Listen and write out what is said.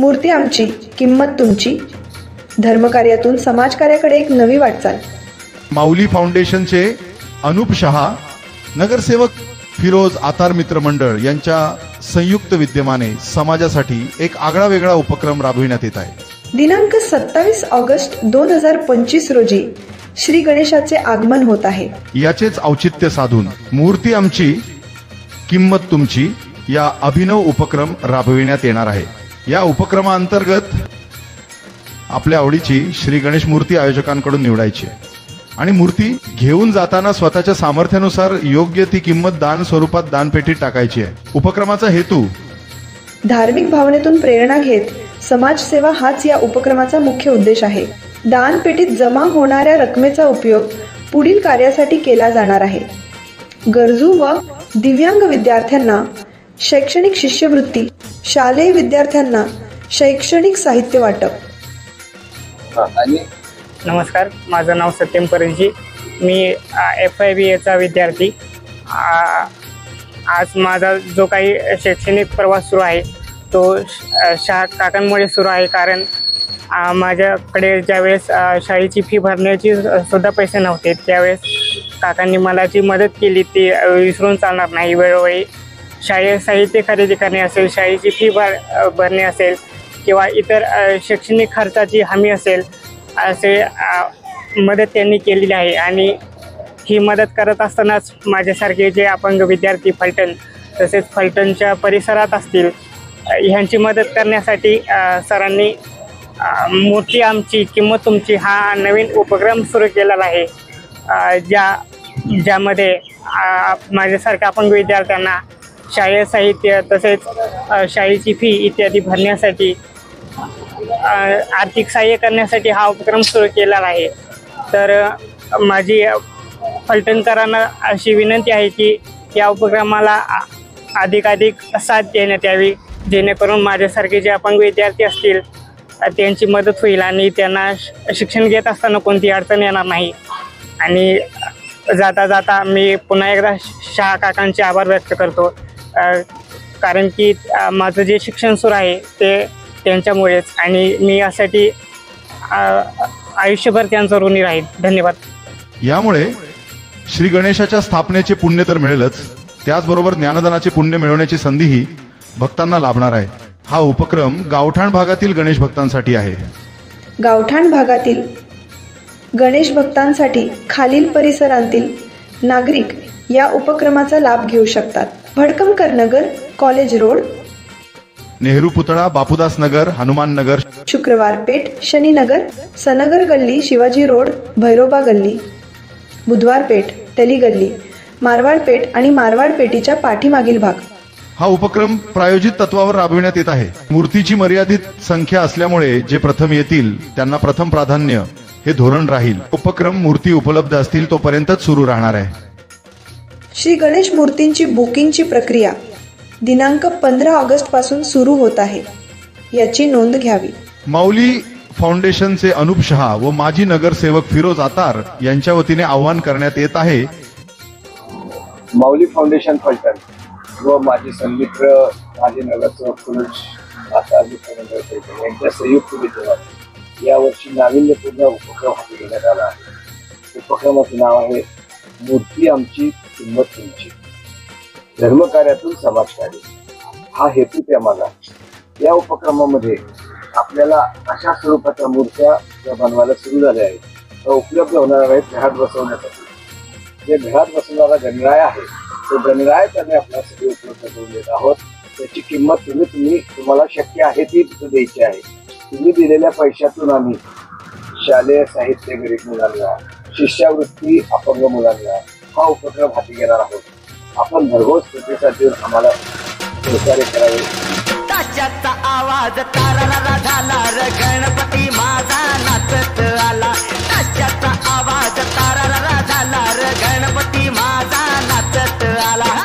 मूर्ती आमची, किंमत तुमची. धर्मकार्यातून समाजकार्याकडे एक नवी वाटचाल. माऊली फाउंडेशनचे अनुप शहा, नगरसेवक फिरोज आतार मित्र मंडळ यांच्या संयुक्त विद्यमाने समाजासाठी एक आगळा वेगळा उपक्रम राबविण्यात येत आहे. दिनांक 27 ऑगस्ट 2025 रोजी श्री गणेशाचे आगमन होत आहे. याचेच औचित्य साधून मूर्ती आमची, किंमत तुमची या अभिनव उपक्रम राबविण्यात येणार आहे. या उपक्रमाअंतर्गत आपल्या आवडीची श्री गणेश मूर्ती आयोजकांकडून निवडायची आणि मूर्ती घेऊन जाताना स्वतःच्या सामर्थ्यानुसार योग्य ती किंमत दान स्वरूपात दानपेटीत टाकायची आहे. उपक्रमाचा हेतू धार्मिक भावनेतून प्रेरणा घेत समाजसेवा हाच या उपक्रमाचा मुख्य उद्देश आहे. दानपेटीत जमा होणाऱ्या रकमेचा उपयोग पुढील कार्यासाठी केला जाणार आहे. गरजू व दिव्यांग विद्यार्थ्यांना शैक्षणिक शिष्यवृत्ती, शालेय विद्यार्थ्यांना शैक्षणिक साहित्य वाटप. नमस्कार, माझं नाव सत्यम परजी. मी FIBAचा विद्यार्थी. आज माझा जो काही शैक्षणिक प्रवास सुरू आहे तो शाळा काकांमुळे सुरू आहे. कारण माझ्याकडे ज्यावेळेस शाळेची फी भरण्याची सुद्धा पैसे नव्हते, त्यावेळेस काकांनी मला जी मदत केली ती विसरून चालणार नाही. वेळोवेळी शाळेत साहित्य खरेदी करणे असेल, शाळेची फी भरणे असेल किंवा इतर शैक्षणिक खर्चाची हमी असेल, असे मदत त्यांनी केलेली आहे. आणि ही मदत करत असतानाच माझ्यासारखे जे अपंग विद्यार्थी फलटण तसेच फलटणच्या परिसरात असतील ह्यांची मदत करण्यासाठी सरांनी मूर्ती आमची, किंमत तुमची हा नवीन उपक्रम सुरू केलेला आहे. ज्यामध्ये माझ्यासारख्या अपंग विद्यार्थ्यांना शालेय साहित्य तसेच शाळेची फी इत्यादी भरण्यासाठी आर्थिक सहाय्य करण्यासाठी हा उपक्रम सुरू केलेला आहे. तर माझी फलटणकरांना अशी विनंती आहे की या उपक्रमाला अधिकाधिक साथ देण्यात यावी, जेणेकरून माझ्यासारखे जे अपंग विद्यार्थी असतील त्यांची मदत होईल आणि त्यांना शिक्षण घेत असताना कोणती अडचण येणार नाही. आणि जाता जाता मी पुन्हा एकदा शहा काकांचे आभार व्यक्त करतो, कारण की माझं जे शिक्षण सुरू आहे ते त्यांच्यामुळेच, आणि मी यासाठी आयुष्यभर त्यांचं ऋणी राहील. धन्यवाद. यामुळे श्री गणेशाच्या स्थापनेचे पुण्य तर मिळेलच, त्याचबरोबर ज्ञानदानाचे पुण्य मिळवण्याची संधीही भक्तांना लाभणार आहे. हा उपक्रम गावठाण भागातील गणेश भक्तांसाठी आहे. गावठाण भागातील गणेश भक्तांसाठी खालील परिसरातील नागरिक या उपक्रमाचा लाभ घेऊ शकतात. भडकमकर नगर, कॉलेज रोड, नेहरू पुतळा, बापूदास नगर, हनुमान नगर, शुक्रवार पेठ, शनीनगर, सनगर गल्ली, शिवाजी रोड, भैरोबा गल्ली, बुधवार पेठ, टली गल्ली, मारवाड पेठ आणि मारवाड पेठीच्या पाठीमागील भाग. हा उपक्रम प्रायोजित तत्वावर राबविण्यात येत आहे. मूर्तीची मर्यादित संख्या असल्यामुळे जे प्रथम येतील त्यांना प्रथम प्राधान्य हे धोरण राहील. उपक्रम मूर्ती उपलब्ध असतील तोपर्यंतच सुरू राहणार आहे. श्री गणेश मूर्तींची बुकिंगची प्रक्रिया दिनांक 15 ऑगस्ट पासून सुरू होत आहे, याची नोंद घ्यावी. माऊली फाउंडेशनचे अनुप शहा व माजी नगरसेवक फिरोज आतार यांच्या वतीने आवाहन करण्यात येत आहे. माऊली फाउंडेशन फलटण व माजी सन्मित्र माजी नगरसेवक फिरोज आतार यांच्या संयुक्त विद्यमाने यावर्षी नाविन्यपूर्ण उपक्रम हाती घेण्यात आला आहे. उपक्रमाचे नाव आहे मूर्ती आमची, किंमत तुमची. धर्मकार्यातून समाजकार्य हा हेतू त्यामागा. या उपक्रमामध्ये आपल्याला अशा स्वरूपाच्या मूर्त्या ज्या बनवायला सुरू झाल्या आहेत त्या उपलब्ध होणार आहेत घरात बसवण्यासाठी. जे घरात बसवणारा गणराय आहे तो गणराय त्यांनी आपल्याला सगळे उपलब्ध करून देत आहोत. त्याची किंमत तुम्हाला शक्य आहे ती तिथे द्यायची आहे. तुम्ही दिलेल्या पैशातून आम्ही शालेय साहित्य गरीब मुलांना, शिष्यवृत्ती अपंग मुलांना हा उपक्रम हाती घेणार आहोत. आपण भरघोस प्रतिसाद देऊन आम्हाला सहकार्य करावे. ताशाचा आवाज ताराला झाला, गणपती माझा नाचत आला.